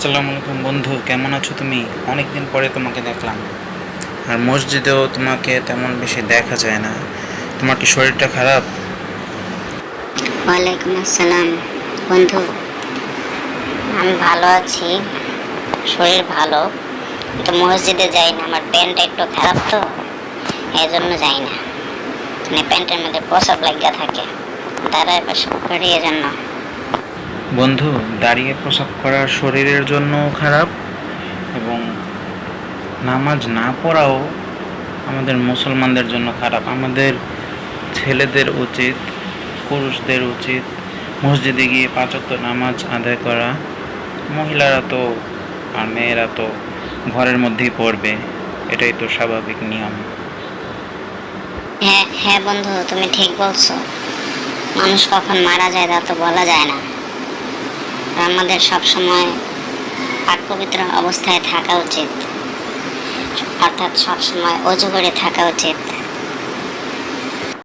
আসসালামু আলাইকুম বন্ধু, কেমন আছো তুমি? অনেকদিন পরে তোমাকে দেখলাম। আর মসজিদেও তোমাকে তেমন বেশি দেখা যায় না। তোমার কি শরীরটা খারাপ? ওয়ালাইকুম আসসালাম বন্ধু। আমি ভালো আছি, শরীর ভালো, কিন্তু মসজিদে যাই না। আমার প্যান্টটা একটু খারাপ তো, এই জন্য যাই না। মানে প্যান্টের মধ্যে প্রসাব লাগিয়া থাকে, দাঁড়ায় প্রসাব করি, এই জন্য। বন্ধু, দাঁড়িয়ে প্রসাব করা শরীরের জন্য খারাপ, এবং নামাজ না পড়াও আমাদের মুসলমানদের জন্য খারাপ। আমাদের ছেলেদের উচিত, পুরুষদের উচিত মসজিদে গিয়ে 5 ওয়াক্ত নামাজ আদায় করা। মহিলারা তো আর মেয়েরা তো ঘরের মধ্যেই পড়বে, এটাই তো স্বাভাবিক নিয়ম। হ্যাঁ হ্যাঁ বন্ধু, তুমি ঠিক বলছো। মানুষ কখন মারা যায় তা তো বলা যায় না। আর আমাদের সবসময় পাক পবিত্র অবস্থায় থাকা উচিত, অর্থাৎ সবসময় অজু করে থাকা উচিত।